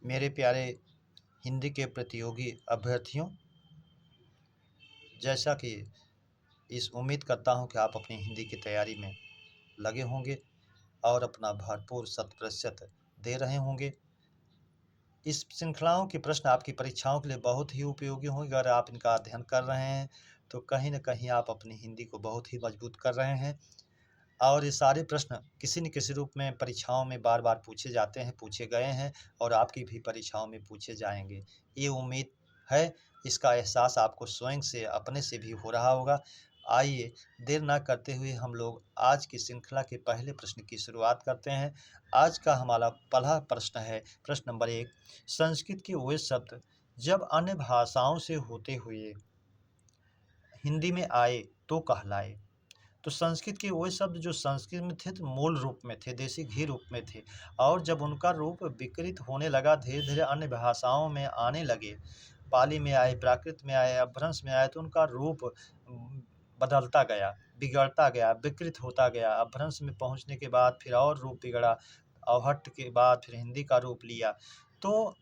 मेरे प्यारे हिंदी के प्रतियोगी अभ्यर्थियों, जैसा कि इस उम्मीद करता हूं कि आप अपनी हिंदी की तैयारी में लगे होंगे और अपना भरपूर शत प्रतिशत दे रहे होंगे। इस श्रृंखलाओं के प्रश्न आपकी परीक्षाओं के लिए बहुत ही उपयोगी होंगे। अगर आप इनका अध्ययन कर रहे हैं तो कहीं न कहीं आप अपनी हिंदी को बहुत ही मजबूत कर रहे हैं। और ये सारे प्रश्न किसी न किसी रूप में परीक्षाओं में बार-बार पूछे जाते हैं, पूछे गए हैं और आपकी भी परीक्षाओं में पूछे जाएँगे। ये उम्मीद है, इसका एहसास आपको स्वयं से, अपने से भी हो रहा होगा। आइए, देर ना करते हुए हम लोग आज की श्रृंखला के पहले प्रश्न की शुरुआत करते हैं। आज का हमारा पहला प्रश्न है, प्रश्न नंबर 1, संस्कृत के वे शब्द जब अन्य भाषाओं से होते हुए हिंदी में आए तो कहलाए। तो संस्कृत के वो शब्द जो संस्कृत में थे तो मूल रूप में थे, देसी घी रूप में थे, और जब उनका रूप विकृत होने लगा, धीरे-धीरे अन्य भाषाओं में आने लगे, पाली में आए, प्राकृत में आए, अपभ्रंश में आए, तो उनका रूप बदलता गया, बिगड़ता गया, विकृत होता गया। अपभ्रंश में पहुँचने के बाद फिर और रूप बिगड़ा, अवहट्ठ के बाद फिर हिंदी का रूप लिया। तो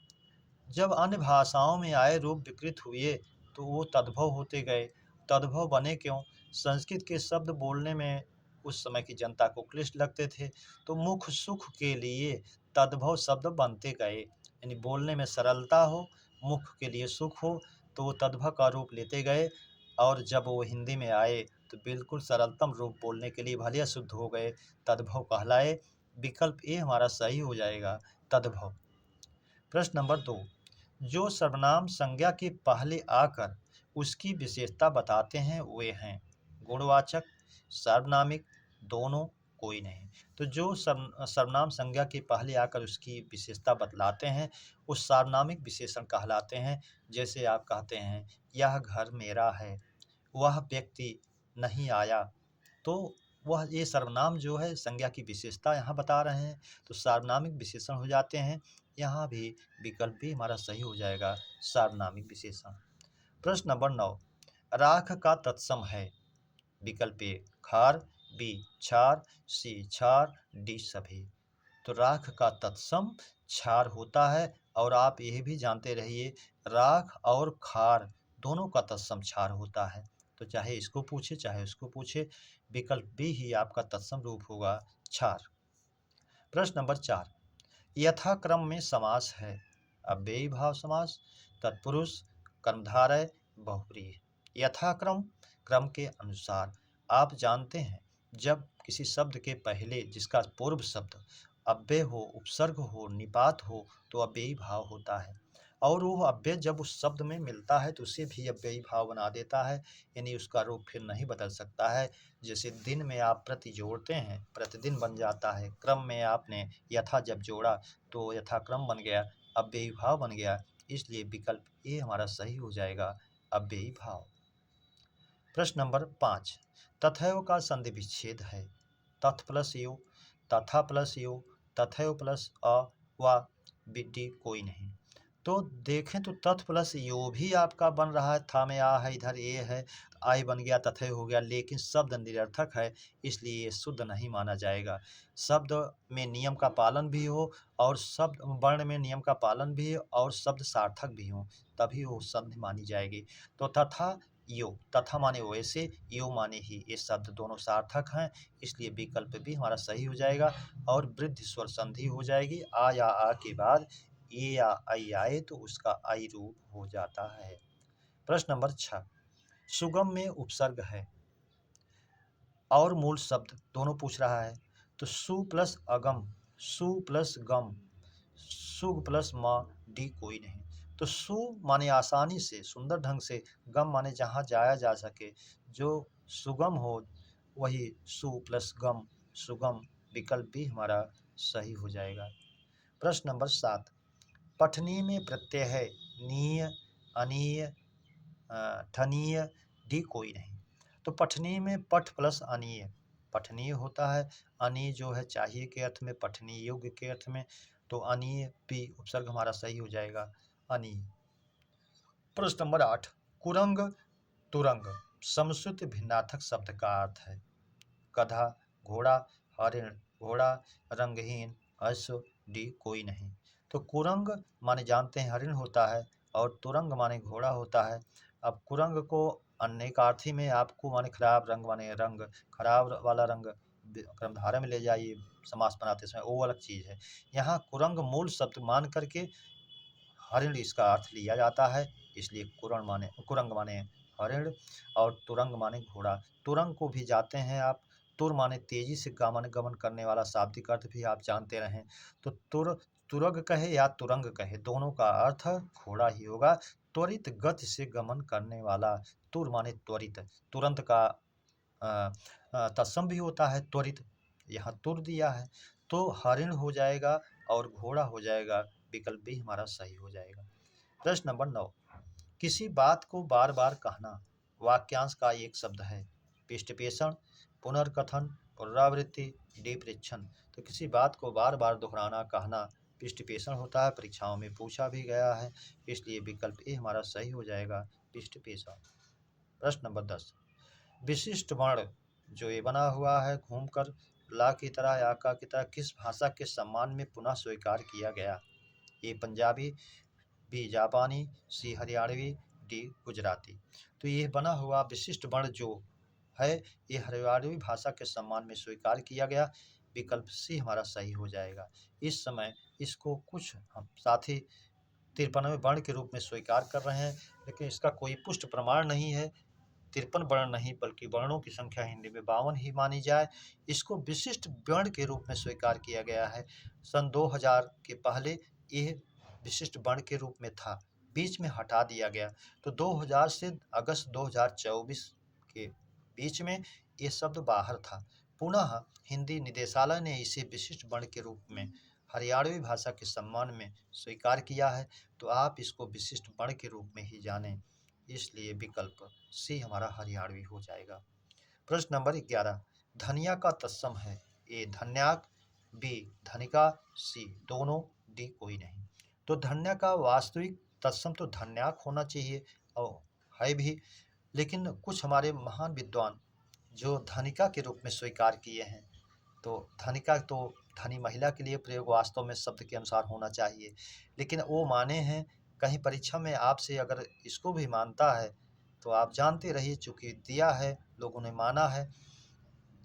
जब अन्य भाषाओं में आए रूप विकृत हुए तो वो तद्भव होते गए। तद्भव बने क्यों? संस्कृत के शब्द बोलने में उस समय की जनता को क्लिष्ट लगते थे, तो मुख सुख के लिए तद्भव शब्द बनते गए। यानी बोलने में सरलता हो, मुख के लिए सुख हो, तो वो तद्भव का रूप लेते गए। और जब वो हिंदी में आए तो बिल्कुल सरलतम रूप बोलने के लिए भले अशुद्ध हो गए, तद्भव कहलाए। विकल्प ए हमारा सही हो जाएगा, तद्भव। प्रश्न नंबर 2, जो सर्वनाम संज्ञा के पहले आकर उसकी विशेषता बताते हैं वे हैं गुणवाचक, सार्वनामिक, दोनों, कोई नहीं। तो जो सर्वनाम संज्ञा के पहले आकर उसकी विशेषता बतलाते हैं वो सार्वनामिक विशेषण कहलाते हैं। जैसे आप कहते हैं यह घर मेरा है, वह व्यक्ति नहीं आया, तो वह ये सर्वनाम जो है संज्ञा की विशेषता यहाँ बता रहे हैं, तो सार्वनामिक विशेषण हो जाते हैं। यहाँ भी विकल्प भी हमारा सही हो जाएगा, सार्वनामिक विशेषण। प्रश्न नंबर 9, राख का तत्सम है। विकल्प ए खार, बी छार, सी छार, डी सभी। तो राख का तत्सम क्षार होता है, और आप यह भी जानते रहिए राख और खार दोनों का तत्सम क्षार होता है। तो चाहे इसको पूछे चाहे उसको पूछे, विकल्प बी ही आपका तत्सम रूप होगा, क्षार। प्रश्न नंबर 4, यथाक्रम में समास है। अव्ययी भाव समास, तत्पुरुष, कर्मधारय, बहुव्रीहि। यथाक्रम, क्रम के अनुसार। आप जानते हैं जब किसी शब्द के पहले जिसका पूर्व शब्द अव्यय हो, उपसर्ग हो, निपात हो, तो अव्ययी भाव होता है, और वो अव्यय जब उस शब्द में मिलता है तो उसे भी अव्ययी भाव बना देता है, यानी उसका रूप फिर नहीं बदल सकता है। जैसे दिन में आप प्रति जोड़ते हैं, प्रतिदिन बन जाता है। क्रम में आपने यथा जब जोड़ा तो यथाक्रम बन गया, अव्ययी भाव बन गया। इसलिए विकल्प ए हमारा सही हो जाएगा, अव्ययी भाव। प्रश्न नंबर 5, तथैव का संधि विच्छेद है। तथ प्लस यो, तथा प्लस यो, तथैव प्लस अ, व डी कोई नहीं। तो देखें तो तथ प्लस यो भी आपका बन रहा है, था में आ है, इधर ए है, आई बन गया, तथैव हो गया, लेकिन शब्द निरर्थक है, इसलिए ये शुद्ध नहीं माना जाएगा। शब्द में नियम का पालन भी हो और शब्द वर्ण में नियम का पालन भी हो और शब्द सार्थक भी हो, तभी वो संधि मानी जाएगी। तो तथा यो, तथा माने वैसे, यो माने ही, ये शब्द दोनों सार्थक हैं, इसलिए विकल्प भी हमारा सही हो जाएगा। और वृद्धि स्वर संधि हो जाएगी, आ या आ के बाद ए या आई आए तो उसका आई रूप हो जाता है। प्रश्न नंबर 6, सुगम में उपसर्ग है और मूल शब्द दोनों पूछ रहा है। तो सु प्लस अगम, सु प्लस गम, सुग प्लस म, डी कोई नहीं। तो सु माने आसानी से, सुंदर ढंग से, गम माने जहाँ जाया जा सके, जो सुगम हो वही सु प्लस गम, सुगम। विकल्प भी हमारा सही हो जाएगा। प्रश्न नंबर 7, पठनीय में प्रत्यय है नीय, अनीय, ठनीय, डी कोई नहीं। तो पठनीय में पठ प्लस अनीय, पठनीय होता है, अनीय जो है चाहिए के अर्थ में, पठनीय योग्य के अर्थ में, तो अनीय पी उपसर्ग हमारा सही हो जाएगा, अनीय। प्रश्न नंबर 8, कुरंग, तुरंग समश्रुत भिन्नार्थक शब्द का अर्थ है। गधा, घोड़ा, हरिण, घोड़ा, रंगहीन, अश्व, डी कोई नहीं। तो कुरंग माने जानते हैं हरिण होता है और तुरंग माने घोड़ा होता है। अब कुरंग को अनेकार्थी में आपको माने खराब रंग माने रंग, खराब वाला रंग कर्मधारय में ले जाइए समास बनाते समय, वो अलग चीज़ है। यहाँ कुरंग मूल शब्द मान करके हरिण इसका अर्थ लिया जाता है, इसलिए कुरंग माने हरिण और तुरंग माने घोड़ा। तुरंग को भी जाते हैं आप, तुर माने तेजी से गमन करने वाला, शाब्दिक अर्थ भी आप जानते रहें। तो तुरग कहे या तुरंग कहे, दोनों का अर्थ घोड़ा ही होगा। त्वरित गति से गमन करने वाला, तुर माने त्वरित, तुरंत का तत्सम भी होता है त्वरित, यहाँ तुर दिया है तो हरिण हो जाएगा और घोड़ा हो जाएगा, विकल्प भी हमारा सही हो जाएगा। प्रश्न नंबर 9, किसी बात को बार बार कहना वाक्यांश का एक शब्द है। पृष्ठपेषण, पुनर्कथन, पुनरावृत्ति, डिप्रेक्षण। तो किसी बात को बार बार दोहराना कहना पृष्ठपेषण होता है, परीक्षाओं में पूछा भी गया है, इसलिए विकल्प ए हमारा सही हो जाएगा, पृष्ठपेषण। प्रश्न नंबर 10, विशिष्ट वर्ण जो ये बना हुआ है घूमकर ला की तरह या का की तरह किस भाषा के सम्मान में पुनः स्वीकार किया गया। ए पंजाबी, बी जापानी, सी हरियाणवी, डी गुजराती। तो ये बना हुआ विशिष्ट वर्ण जो है ये हरियाणवी भाषा के सम्मान में स्वीकार किया गया, विकल्प सी हमारा सही हो जाएगा। इस समय इसको कुछ हम साथी 53वें वर्ण के रूप में स्वीकार कर रहे हैं, लेकिन इसका कोई पुष्ट प्रमाण नहीं है। 53 वर्ण नहीं बल्कि वर्णों की संख्या हिंदी में 52 ही मानी जाए। इसको विशिष्ट वर्ण के रूप में स्वीकार किया गया है। सन 2000 के पहले यह विशिष्ट वर्ण के रूप में था, बीच में हटा दिया गया। तो 2000 से अगस्त 2024 के बीच में ये शब्द बाहर था। पुनः हिंदी निदेशालय ने इसे विशिष्ट वर्ण के रूप में हरियाणवी भाषा के सम्मान में स्वीकार किया है, तो आप इसको विशिष्ट वर्ण के रूप में ही जानें, इसलिए विकल्प सी हमारा हरियाणवी हो जाएगा। प्रश्न नंबर 11, धनिया का तत्सम है। ए धन्याक, बी धनिका, सी दोनों, डी कोई नहीं। तो धन्या का वास्तविक तत्सम तो धन्याक होना चाहिए और है भी, लेकिन कुछ हमारे महान विद्वान जो धनिका के रूप में स्वीकार किए हैं, तो धनिका तो धनी महिला के लिए प्रयोग वास्तव में शब्द के अनुसार होना चाहिए, लेकिन वो माने हैं। कहीं परीक्षा में आपसे अगर इसको भी मानता है तो आप जानते रहिए, चूंकि दिया है लोगों ने माना है,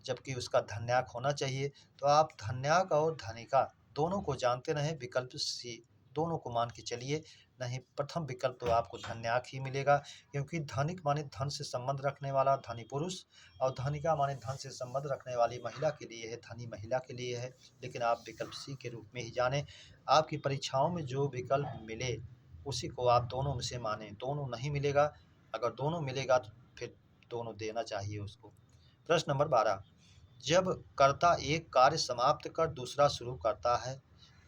जबकि उसका धन्याक होना चाहिए। तो आप धन्याक और धनिका दोनों को जानते रहें, विकल्प सी दोनों को मान के चलिए। नहीं, प्रथम विकल्प तो आपको धन्याक ही मिलेगा, क्योंकि धनिक माने धन से संबंध रखने वाला धनी पुरुष, और धनिका माने धन से संबंध रखने वाली महिला के लिए है, धनी महिला के लिए है। लेकिन आप विकल्प सी के रूप में ही जानें। आपकी परीक्षाओं में जो विकल्प मिले उसी को आप दोनों में से मानें, दोनों नहीं मिलेगा। अगर दोनों मिलेगा तो फिर दोनों देना चाहिए उसको। प्रश्न नंबर 12, जब कर्ता एक कार्य समाप्त कर दूसरा शुरू करता है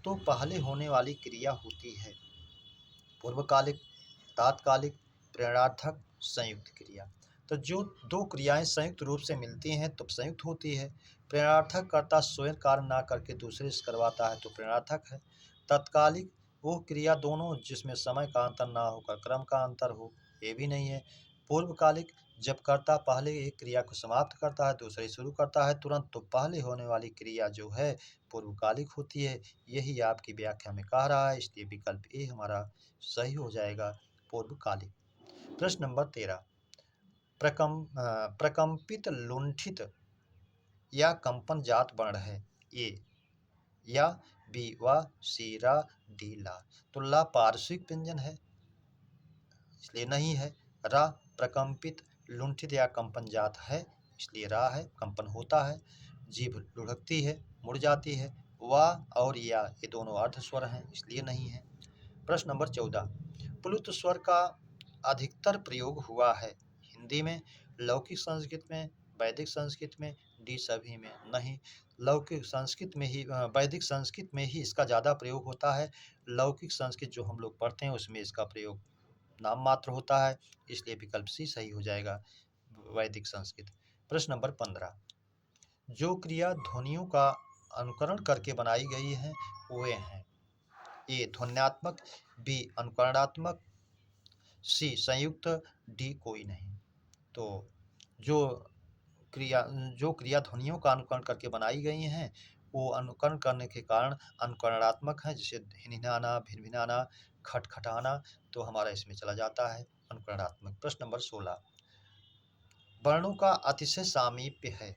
तो पहले होने वाली क्रिया होती है पूर्वकालिक, तात्कालिक, प्रेरणार्थक, संयुक्त क्रिया। तो जो दो क्रियाएं संयुक्त रूप से मिलती हैं तो संयुक्त होती है। प्रेरणार्थक कर्ता स्वयं कार्य ना करके दूसरे से करवाता है तो प्रेरणार्थक है। तत्कालिक वो क्रिया दोनों जिसमें समय का अंतर ना होकर क्रम का अंतर हो, ये भी नहीं है। पूर्वकालिक, जब कर्ता पहले एक क्रिया को समाप्त करता है दूसरी शुरू करता है तुरंत, तो पहले होने वाली क्रिया जो है पूर्वकालिक होती है। यही आपकी व्याख्या में कह रहा है, इसलिए विकल्प ए हमारा सही हो जाएगा, पूर्वकालिक। प्रश्न नंबर 13, प्रकंपित लुंठित या कंपन जात वर्ण है। ए या, बी व, सी रा, डी ला। तो ला पार्श्विक व्यंजन है इसलिए नहीं है। रा प्रकंपित लुंठित या कंपन जात है इसलिए रा है, कंपन होता है। जीभ लुढ़कती है, मुड़ जाती है। वा और या ये दोनों अर्ध स्वर हैं इसलिए नहीं है। प्रश्न नंबर 14, प्लुत स्वर का अधिकतर प्रयोग हुआ है हिंदी में, लौकिक संस्कृत में, वैदिक संस्कृत में, डी सभी में नहीं। लौकिक संस्कृत में ही वैदिक संस्कृत में ही इसका ज़्यादा प्रयोग होता है। लौकिक संस्कृत जो हम लोग पढ़ते हैं उसमें इसका प्रयोग नाम मात्र होता है, इसलिए विकल्प सी सही हो जाएगा, वैदिक संस्कृत। प्रश्न नंबर 15, जो क्रिया ध्वनियों का अनुकरण करके बनाई गई है वे हैं। ए ध्वन्यात्मक, बी अनुकरणात्मक, सी संयुक्त, डी कोई नहीं। तो जो क्रिया ध्वनियों का अनुकरण करके बनाई गई हैं वो अनुकरण करने के कारण अनुकरणात्मक है, जैसे हिनहिनाना, भिनभिनाना, खटखटाना, तो हमारा इसमें चला जाता है अनुकरणात्मक। प्रश्न नंबर 16, वर्णों का अतिशय सामीप्य है।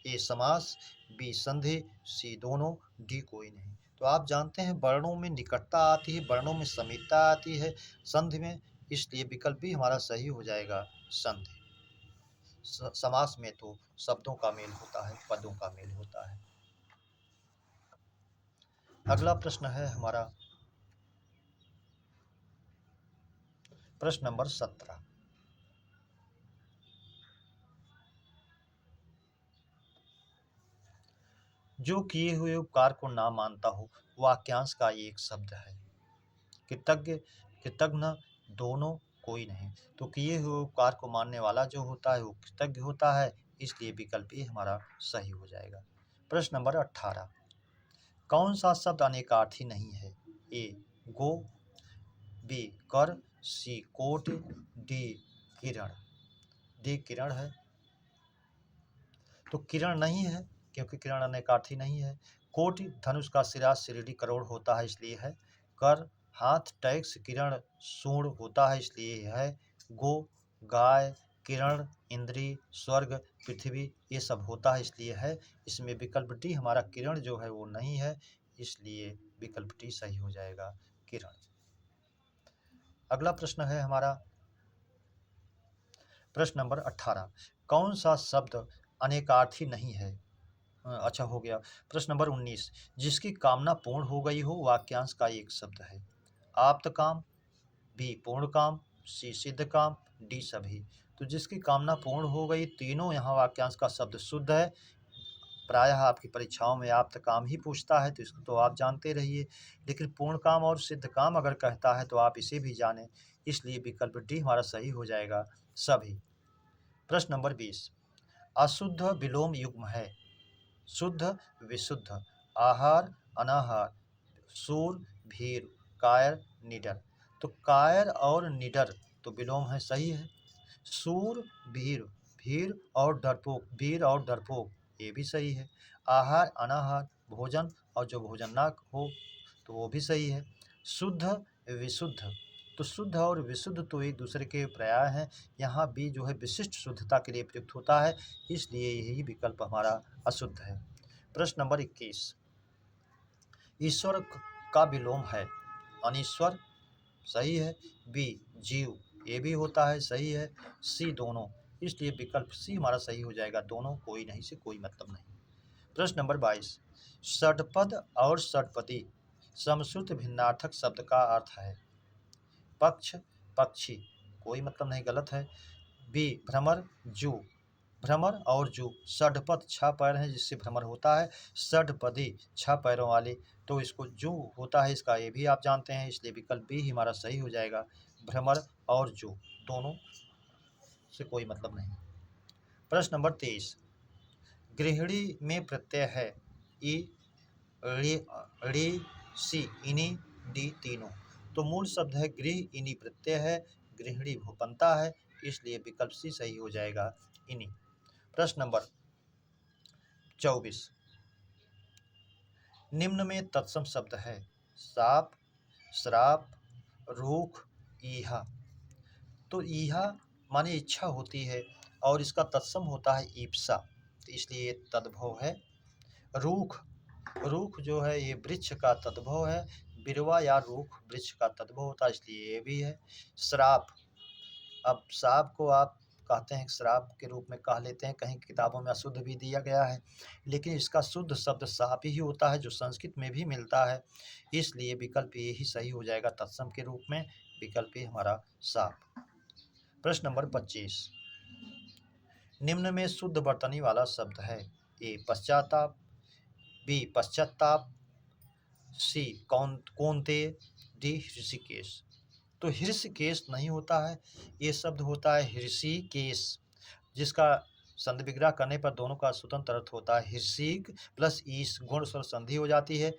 ए समास, बी संधि, सी दोनों, डी कोई नहीं। तो आप जानते हैं वर्णों में निकटता आती है, वर्णों में समीपता आती है संधि में, इसलिए विकल्प भी हमारा सही हो जाएगा संधि। समास में तो शब्दों का मेल होता है, पदों का मेल होता है। अगला प्रश्न है हमारा प्रश्न नंबर 17, जो किए हुए उपकार को ना मानता हो वाक्यांश का एक शब्द है। कृतज्ञ, कृतघ्न, दोनों, कोई नहीं। तो किए हुए उपकार को मानने वाला जो होता है वो कृतज्ञ होता है, इसलिए विकल्प ए हमारा सही हो जाएगा। प्रश्न नंबर 18, कौन सा शब्द अनेकार्थी नहीं है। ए गो, बी कर, सी कोट, डी किरण। डी किरण है, तो किरण नहीं है क्योंकि किरण अनेकार्थी नहीं है। कोटि धनुष का सिरा शिरडी करोड़ होता है, इसलिए है। कर हाथ टैक्स किरण सूर्ण होता है, इसलिए है। गो गाय, किरण इंद्री, स्वर्ग पृथ्वी, ये सब होता है, इसलिए है। इसमें विकल्प डी हमारा किरण जो है वो नहीं है, इसलिए विकल्प डी सही हो जाएगा किरण। अगला प्रश्न है हमारा प्रश्न नंबर 18, कौन सा शब्द अनेकार्थी नहीं है। अच्छा हो गया। प्रश्न नंबर 19, जिसकी कामना पूर्ण हो गई हो वाक्यांश का एक शब्द है। आप्त काम, बी पूर्ण काम, सी सिद्ध काम, डी सभी। तो जिसकी कामना पूर्ण हो गई, तीनों यहाँ वाक्यांश का शब्द शुद्ध है। प्रायः आपकी परीक्षाओं में आप्त काम ही पूछता है, तो इसको तो आप जानते रहिए, लेकिन पूर्ण काम और सिद्ध काम अगर कहता है तो आप इसे भी जानें, इसलिए विकल्प डी हमारा सही हो जाएगा सभी। प्रश्न नंबर 20, अशुद्ध विलोम युग्म है। शुद्ध विशुद्ध, आहार अनाहार, सूर भीर, कायर निडर। तो कायर और निडर तो विलोम है, सही है। सूर भीर, भीर और डरपोक, वीर और डरपोक, ये भी सही है। आहार अनाहार, भोजन और जो भोजन ना हो तो वो भी सही है। शुद्ध विशुद्ध, तो शुद्ध और विशुद्ध तो एक दूसरे के पर्याय हैं। यहाँ बी जो है विशिष्ट शुद्धता के लिए प्रयुक्त होता है, इसलिए यही विकल्प हमारा अशुद्ध है। प्रश्न नंबर 21, ईश्वर का विलोम है। अनीश्वर, सही है। बी जीव, ये भी होता है, सही है। सी दोनों, इसलिए विकल्प सी हमारा सही हो जाएगा दोनों, कोई नहीं से कोई मतलब नहीं। प्रश्न नंबर 22, षट्पद और षट्पदी समश्रुत भिन्नार्थक शब्द का अर्थ है। पक्ष, पक्षी, कोई मतलब नहीं, गलत है। बी भ्रमर, जू, भ्रमर और जू। षड्पद 6 पैर हैं जिससे भ्रमर होता है, षड्पदी 6 पैरों वाली तो इसको जू होता है, इसका ये भी आप जानते हैं, इसलिए विकल्प बी ही हमारा सही हो जाएगा। भ्रमर और जू दोनों से कोई मतलब नहीं। प्रश्न नंबर 23, गृहिणी में प्रत्यय है। ई ऋ ऋ सी इनी डी तीनों। तो मूल शब्द है गृह, इनी प्रत्यय है, गृहिणी भूपंता है, इसलिए विकल्प सी सही हो जाएगा इनी। प्रश्न नंबर 24, निम्न में तत्सम शब्द है। साप, श्राप, रूख, ईहा। तो ईहा माने इच्छा होती है और इसका तत्सम होता है ईप्सा, तो इसलिए तद्भव है। रूख, रूख जो है ये वृक्ष का तद्भव है, बिरवा या रूख वृक्ष का तद्भव होता है, इसलिए ये भी है। श्राप, अब साप को आप कहते हैं श्राप के रूप में कह लेते हैं, कहीं किताबों में अशुद्ध भी दिया गया है, लेकिन इसका शुद्ध शब्द साप ही होता है जो संस्कृत में भी मिलता है, इसलिए विकल्प ये ही सही हो जाएगा तत्सम के रूप में, विकल्प ये हमारा साप। प्रश्न नंबर 25, निम्न में शुद्ध वर्तनी वाला शब्द है। ए पश्चाताप, बी पश्चाताप, सी कौनते, डी ऋषिकेश। तो हृषिकेश नहीं होता है, ये शब्द होता है हृषिकेश, जिसका संधि विग्रह करने पर दोनों का स्वतंत्र अर्थ होता है। हृषिक प्लस ईश गुण स्वर संधि हो जाती है।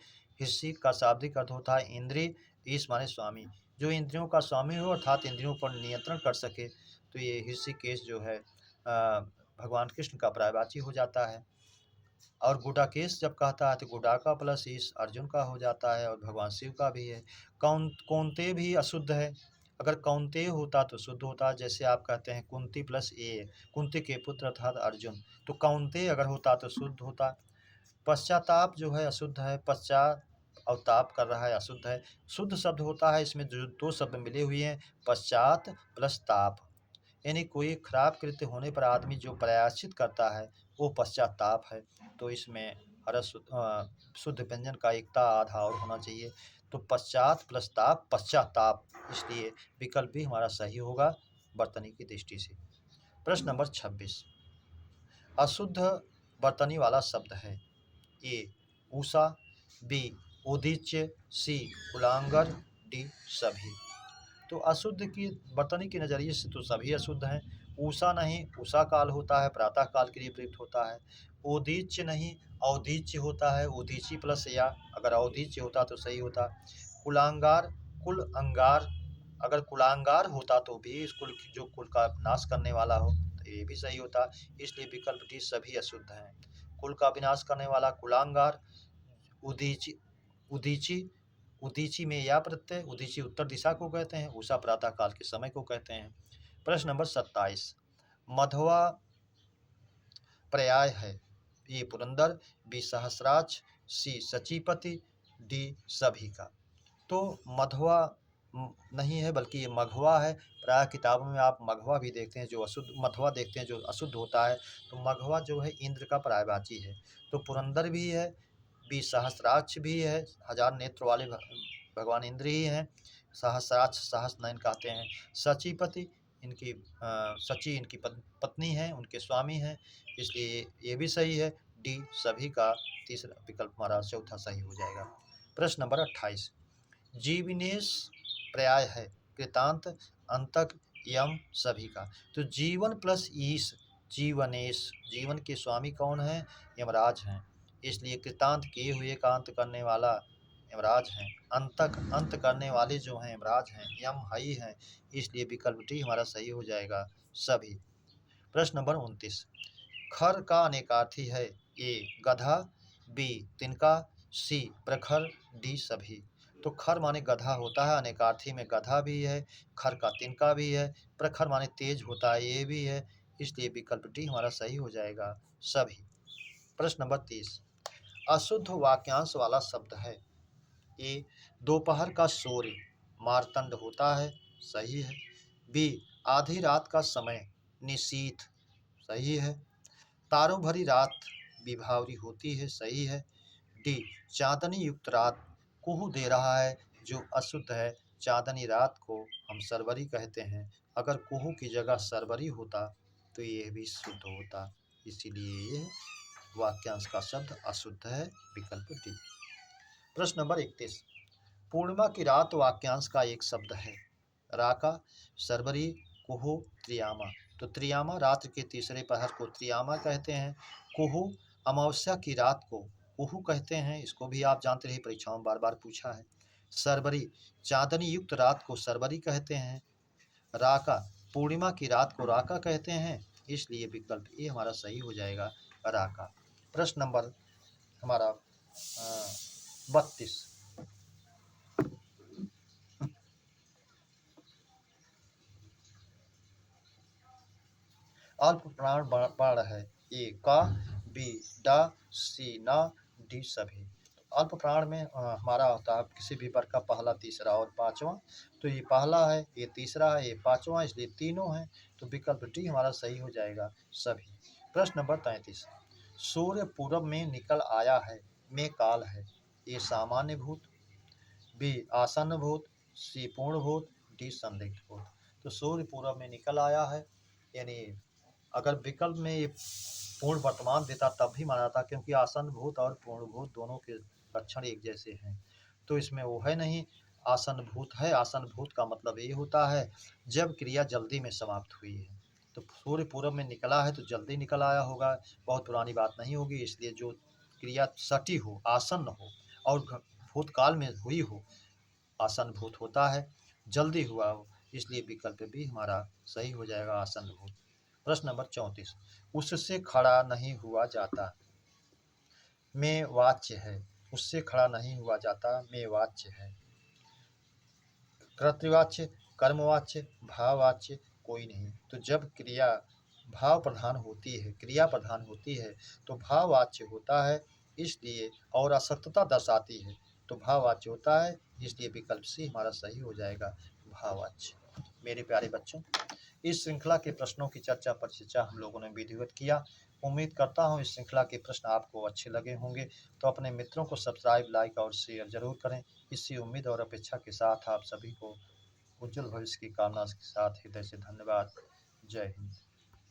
हृषिक का शाब्दिक अर्थ होता है इंद्रिय, ईश माने स्वामी, जो इंद्रियों का स्वामी हो अर्थात इंद्रियों पर नियंत्रण कर सके, तो ये हृषिकेश जो है भगवान कृष्ण का पर्यायवाची हो जाता है। और गुडाकेश जब कहता है तो गुडाका प्लस ईश अर्जुन का हो जाता है और भगवान शिव का भी है। कौनते भी अशुद्ध है, अगर कौनते होता तो शुद्ध होता। जैसे आप कहते हैं कुंती प्लस ए, कुंती के पुत्र अर्थात अर्जुन, तो कौनते अगर होता तो शुद्ध होता। पश्चाताप जो है अशुद्ध है, पश्चात और ताप कर रहा है अशुद्ध है। शुद्ध शब्द होता है इसमें जो दो शब्द मिले हुए हैं, पश्चात प्लस ताप, यानी कोई खराब कृत्य होने पर आदमी जो प्रायश्चित करता है वो पश्चाताप है। तो इसमें शुद्ध व्यंजन का एकता आधा और होना चाहिए। तो पश्चात प्लस ताप पश्चाताप, इसलिए विकल्प भी हमारा सही होगा वर्तनी की दृष्टि से। प्रश्न नंबर 26, अशुद्ध वर्तनी वाला शब्द है। ए ऊषा, बी उदीच्य, सी कुलांगर, डी सभी। तो अशुद्ध की वर्तनी के नज़रिए से तो सभी अशुद्ध हैं। ऊषा नहीं, ऊषा काल होता है, प्रातः काल के लिए प्रयुक्त होता है। उदीच्य नहीं, औदीच्य होता है, उदीची प्लस या, अगर औदीच्य होता तो सही होता। कुलांगार, कुल अंगार, अगर कुलांगार होता तो भी इस कुल जो कुल का नाश करने वाला हो तो ये भी सही होता। इसलिए विकल्प डी सभी अशुद्ध हैं। कुल का विनाश करने वाला कुलांगार, उदीची, उदीची, उदीची में या प्रत्यय, उदीची उत्तर दिशा को कहते हैं, उषा प्रातः काल के समय को कहते हैं। प्रश्न नंबर 27, मध्वा पर्याय है। ए पुरंदर, बी सहस्राक्ष, सी सचीपति, डी सभी का। तो मध्वा नहीं है बल्कि ये मघवा है। प्राय किताबों में आप मघवा भी देखते हैं जो अशुद्ध, मध्वा देखते हैं जो अशुद्ध होता है। तो मघवा जो है इंद्र का पर्यायवाची है। तो पुरंदर भी है, बी सहस्राक्ष भी है, हजार नेत्र वाले भगवान इंद्र ही हैं। सहस्राक्ष सहस्र नयन कहते हैं। सचीपति इनकी सची इनकी पत्नी है, उनके स्वामी हैं, इसलिए ये भी सही है। डी सभी का तीसरा विकल्प हमारा चौथा सही हो जाएगा। प्रश्न नंबर 28, जीवनेश पर्याय है। कृतांत, अंतक, यम सभी का। तो जीवन प्लस ईश, जीवनेश, जीवन के स्वामी कौन है? यमराज हैं, इसलिए कृतांत किए हुए का अंत करने वाला यमराज हैं। अंतक, अंत करने वाले जो हैं यमराज हैं। यम हई हैं, इसलिए विकल्प डी हमारा सही हो जाएगा सभी। प्रश्न नंबर 29, खर का अनेकार्थी है। ए गधा, बी तिनका, सी प्रखर, डी सभी। तो खर माने गधा होता है, अनेकार्थी में गधा भी है, खर का तिनका भी है, प्रखर माने तेज होता है ये भी है, इसलिए विकल्प डी हमारा सही हो जाएगा सभी। प्रश्न नंबर 30, अशुद्ध वाक्यांश वाला शब्द है। ए दोपहर का सूर्य मार्तंड होता है, सही है। बी आधी रात का समय निशीथ, सही है। तारों भरी रात विभावरी होती है, सही है। डी चांदनी युक्त रात कुहू दे रहा है, जो अशुद्ध है। चांदनी रात को हम सरवरी कहते हैं, अगर कुहू की जगह सरवरी होता तो यह भी शुद्ध होता, इसीलिए यह वाक्यांश का शब्द अशुद्ध है, विकल्प डी। प्रश्न नंबर 31, पूर्णिमा की रात वाक्यांश का एक शब्द है। राका, सरवरी, कुहू, त्रियामा। तो त्रियामा रात्र के तीसरे पहर को त्रियामा कहते हैं। कुहू अमावस्या की रात को कुहू कहते हैं, इसको भी आप जानते रहे, परीक्षाओं में बार बार पूछा है। सरवरी चांदनी युक्त रात को सरवरी कहते हैं। राका पूर्णिमा की रात को राका कहते हैं, इसलिए विकल्प ए हमारा सही हो जाएगा राका। प्रश्न नंबर हमारा 32, अल्प प्राण बाण है। ए का, बी डा, सी ना, डी सभी। अल्प प्राण में हमारा होता है किसी भी वर्ग का पहला, तीसरा और पांचवा। तो ये पहला है, ये तीसरा है, ये पांचवा, इसलिए तीनों हैं, तो विकल्प डी हमारा सही हो जाएगा सभी। प्रश्न नंबर 33, सूर्य पूरब में निकल आया है में काल है। ए सामान्य भूत, बी आसन्न भूत, सी पूर्ण भूत, डी संदिग्ध भूत। तो सूर्य पूरब में निकल आया है, यानी अगर विकल्प में ये पूर्ण वर्तमान देता तब भी माना था, क्योंकि आसन्न भूत और पूर्ण भूत दोनों के लक्षण एक जैसे हैं, तो इसमें वो है नहीं, आसन्न भूत है। आसन्न भूत का मतलब ये होता है जब क्रिया जल्दी में समाप्त हुई है। तो सूर्य पूरब में निकला है तो जल्दी निकल आया होगा, बहुत पुरानी बात नहीं होगी, इसलिए जो क्रिया सटी हो, आसन्न हो और भूतकाल में हुई हो, आसन्न भूत होता है, जल्दी हुआ हो, इसलिए विकल्प भी हमारा सही हो जाएगा आसन्न भूत। प्रश्न नंबर 34, उससे खड़ा नहीं हुआ जाता। में वाच्य है, उससे खड़ा नहीं हुआ जाता, में वाच्य है। कर्तृवाच्य, कर्मवाच्य, भाववाच्य कोई नहीं। तो जब क्रिया भाव प्रधान होती है, क्रिया प्रधान होती है, तो भाववाच्य होता है, इसलिए और असक्तता दर्शाती है तो भाववाच्य होता है, इसलिए विकल्प सी हमारा सही हो जाएगा, भाववाच्य। मेरे प्यारे बच्चों, इस श्रृंखला के प्रश्नों की चर्चा परिचर्चा हम लोगों ने विधिवत किया। उम्मीद करता हूँ इस श्रृंखला के प्रश्न आपको अच्छे लगे होंगे। तो अपने मित्रों को सब्सक्राइब, लाइक और शेयर जरूर करें। इसी उम्मीद और अपेक्षा के साथ आप सभी को उज्जवल भविष्य की कामना के साथ हृदय से धन्यवाद। जय हिंद।